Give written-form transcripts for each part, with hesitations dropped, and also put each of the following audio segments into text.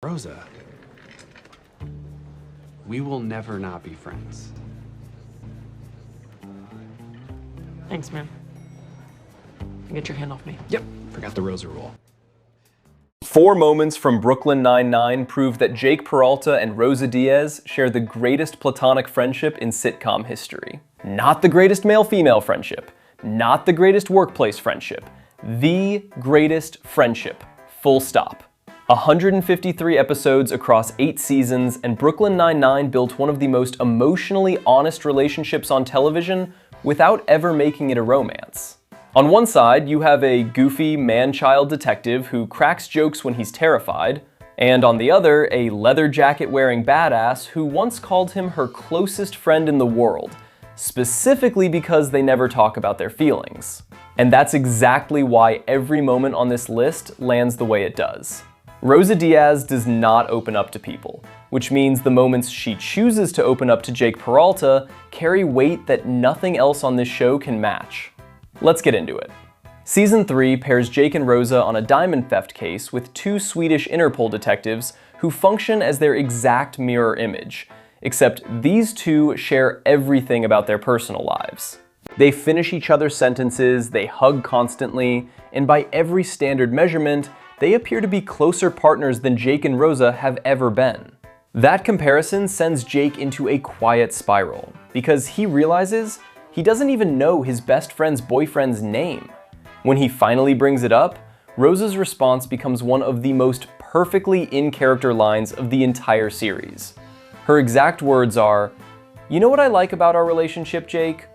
Rosa, we will never not be friends. Thanks, man. Get your hand off me. Yep, forgot the Rosa rule. 4 moments from Brooklyn Nine-Nine prove that Jake Peralta and Rosa Diaz share the greatest platonic friendship in sitcom history. Not the greatest male-female friendship, not the greatest workplace friendship, the greatest friendship, full stop. 153 episodes across 8 seasons, and Brooklyn Nine-Nine built one of the most emotionally honest relationships on television without ever making it a romance. On one side, you have a goofy man-child detective who cracks jokes when he's terrified, and on the other, a leather jacket-wearing badass who once called him her closest friend in the world, specifically because they never talk about their feelings. And that's exactly why every moment on this list lands the way it does. Rosa Diaz does not open up to people, which means the moments she chooses to open up to Jake Peralta carry weight that nothing else on this show can match. Let's get into it. Season 3 pairs Jake and Rosa on a diamond theft case with 2 Swedish Interpol detectives who function as their exact mirror image, except these two share everything about their personal lives. They finish each other's sentences, they hug constantly, and by every standard measurement, they appear to be closer partners than Jake and Rosa have ever been. That comparison sends Jake into a quiet spiral, because he realizes he doesn't even know his best friend's boyfriend's name. When he finally brings it up, Rosa's response becomes one of the most perfectly in-character lines of the entire series. Her exact words are, "You know what I like about our relationship, Jake?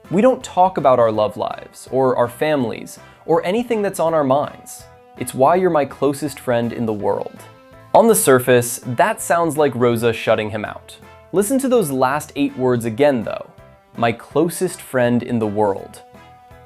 We don't talk about our love lives, or our families, or anything that's on our minds. It's why you're my closest friend in the world." On the surface, that sounds like Rosa shutting him out. Listen to those last 8 words again though. My closest friend in the world.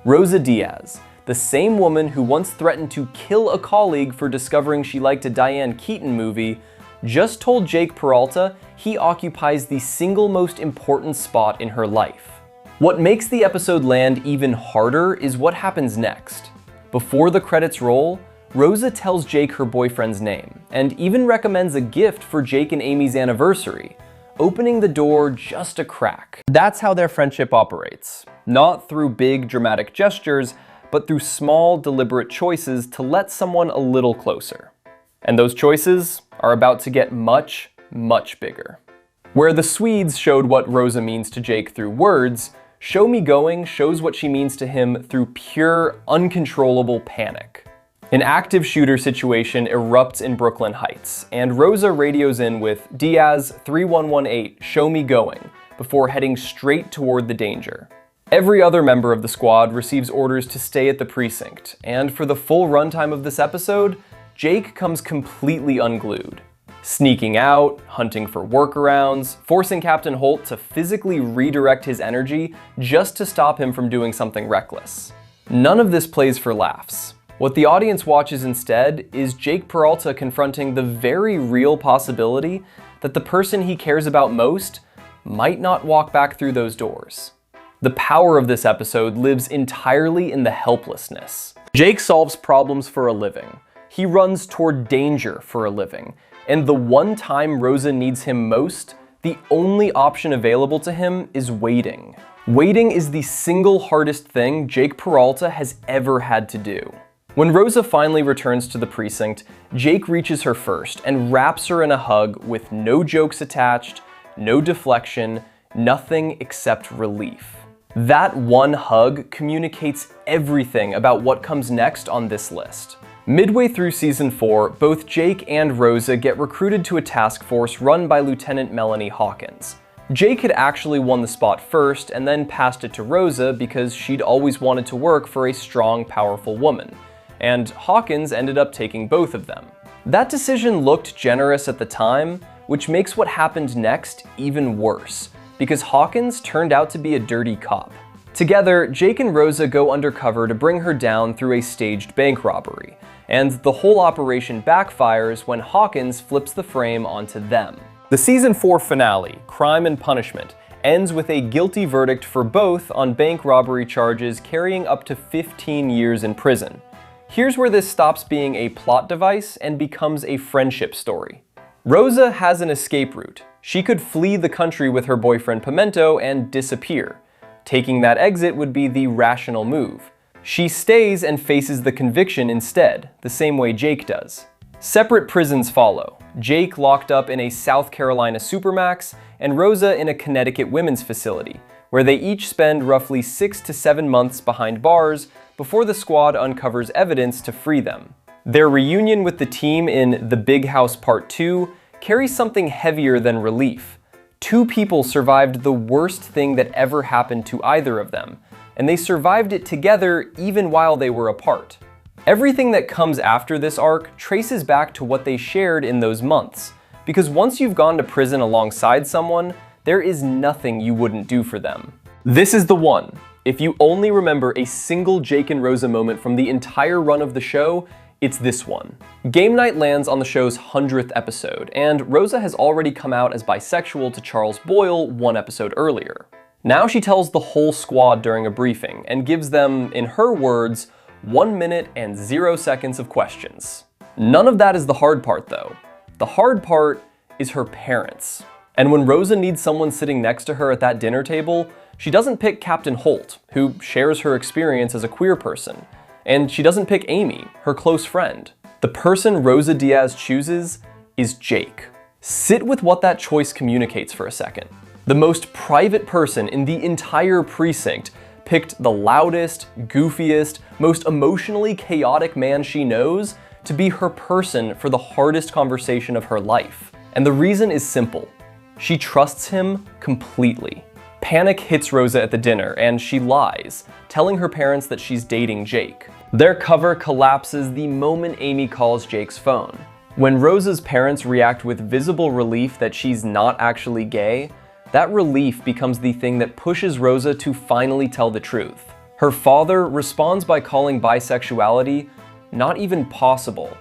Rosa Diaz, the same woman who once threatened to kill a colleague for discovering she liked a Diane Keaton movie, just told Jake Peralta he occupies the single most important spot in her life. What makes the episode land even harder is what happens next. Before the credits roll, Rosa tells Jake her boyfriend's name, and even recommends a gift for Jake and Amy's anniversary, opening the door just a crack. That's how their friendship operates. Not through big dramatic gestures, but through small, deliberate choices to let someone a little closer. And those choices are about to get much, much bigger. Where the Swedes showed what Rosa means to Jake through words, Show Me Going shows what she means to him through pure, uncontrollable panic. An active shooter situation erupts in Brooklyn Heights, and Rosa radios in with Diaz 3118, show me going, before heading straight toward the danger. Every other member of the squad receives orders to stay at the precinct, and for the full runtime of this episode, Jake comes completely unglued. Sneaking out, hunting for workarounds, forcing Captain Holt to physically redirect his energy just to stop him from doing something reckless. None of this plays for laughs. What the audience watches instead is Jake Peralta confronting the very real possibility that the person he cares about most might not walk back through those doors. The power of this episode lives entirely in the helplessness. Jake solves problems for a living. He runs toward danger for a living. And the one time Rosa needs him most, the only option available to him is waiting. Waiting is the single hardest thing Jake Peralta has ever had to do. When Rosa finally returns to the precinct, Jake reaches her first and wraps her in a hug with no jokes attached, no deflection, nothing except relief. That one hug communicates everything about what comes next on this list. Midway through season 4, both Jake and Rosa get recruited to a task force run by Lieutenant Melanie Hawkins. Jake had actually won the spot first and then passed it to Rosa because she'd always wanted to work for a strong, powerful woman. And Hawkins ended up taking both of them. That decision looked generous at the time, which makes what happened next even worse, because Hawkins turned out to be a dirty cop. Together, Jake and Rosa go undercover to bring her down through a staged bank robbery, and the whole operation backfires when Hawkins flips the frame onto them. The season 4 finale, Crime and Punishment, ends with a guilty verdict for both on bank robbery charges carrying up to 15 years in prison. Here's where this stops being a plot device and becomes a friendship story. Rosa has an escape route. She could flee the country with her boyfriend Pimento and disappear. Taking that exit would be the rational move. She stays and faces the conviction instead, the same way Jake does. Separate prisons follow. Jake locked up in a South Carolina supermax, and Rosa in a Connecticut women's facility, where they each spend roughly 6 to 7 months behind bars before the squad uncovers evidence to free them. Their reunion with the team in The Big House Part 2 carries something heavier than relief. 2 people survived the worst thing that ever happened to either of them, and they survived it together even while they were apart. Everything that comes after this arc traces back to what they shared in those months, because once you've gone to prison alongside someone, there is nothing you wouldn't do for them. This is the one. If you only remember a single Jake and Rosa moment from the entire run of the show, it's this one. Game night lands on the show's 100th episode, and Rosa has already come out as bisexual to Charles Boyle 1 episode earlier. Now she tells the whole squad during a briefing and gives them, in her words, 1 minute and 0 seconds of questions. None of that is the hard part though. The hard part is her parents. And when Rosa needs someone sitting next to her at that dinner table, she doesn't pick Captain Holt, who shares her experience as a queer person. And she doesn't pick Amy, her close friend. The person Rosa Diaz chooses is Jake. Sit with what that choice communicates for a second. The most private person in the entire precinct picked the loudest, goofiest, most emotionally chaotic man she knows to be her person for the hardest conversation of her life. And the reason is simple. She trusts him completely. Panic hits Rosa at the dinner, and she lies, telling her parents that she's dating Jake. Their cover collapses the moment Amy calls Jake's phone. When Rosa's parents react with visible relief that she's not actually gay, that relief becomes the thing that pushes Rosa to finally tell the truth. Her father responds by calling bisexuality not even possible,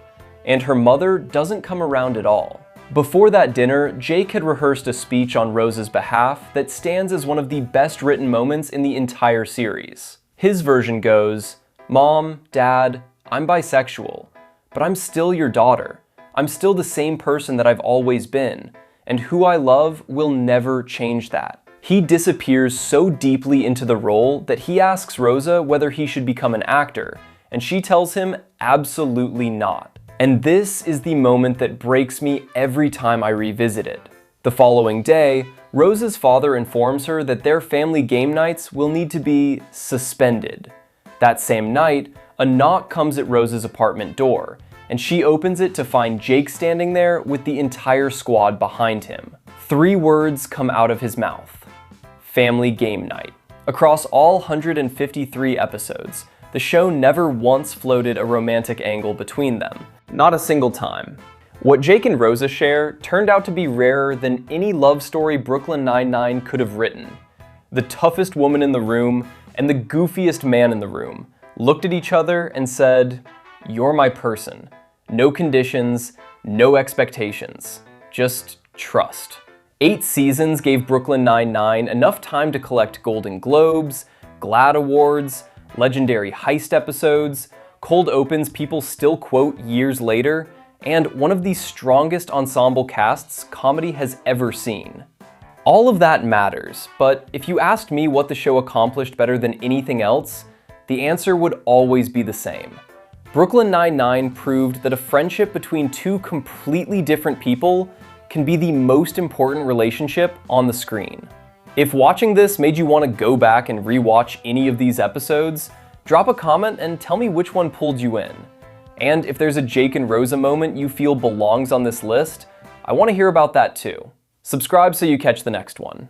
and her mother doesn't come around at all. Before that dinner, Jake had rehearsed a speech on Rosa's behalf that stands as one of the best written moments in the entire series. His version goes, "Mom, Dad, I'm bisexual, but I'm still your daughter. I'm still the same person that I've always been, and who I love will never change that." He disappears so deeply into the role that he asks Rosa whether he should become an actor, and she tells him absolutely not. And this is the moment that breaks me every time I revisit it. The following day, Rosa's father informs her that their family game nights will need to be suspended. That same night, a knock comes at Rosa's apartment door, and she opens it to find Jake standing there with the entire squad behind him. 3 words come out of his mouth: family game night. Across all 153 episodes, the show never once floated a romantic angle between them. Not a single time. What Jake and Rosa share turned out to be rarer than any love story Brooklyn Nine-Nine could have written. The toughest woman in the room and the goofiest man in the room looked at each other and said, "You're my person. No conditions, no expectations. Just trust." 8 seasons gave Brooklyn Nine-Nine enough time to collect Golden Globes, GLAAD Awards, legendary heist episodes, cold opens people still quote years later, and one of the strongest ensemble casts comedy has ever seen. All of that matters, but if you asked me what the show accomplished better than anything else, the answer would always be the same. Brooklyn Nine-Nine proved that a friendship between 2 completely different people can be the most important relationship on the screen. If watching this made you want to go back and rewatch any of these episodes, drop a comment and tell me which one pulled you in. And if there's a Jake and Rosa moment you feel belongs on this list, I want to hear about that too. Subscribe so you catch the next one.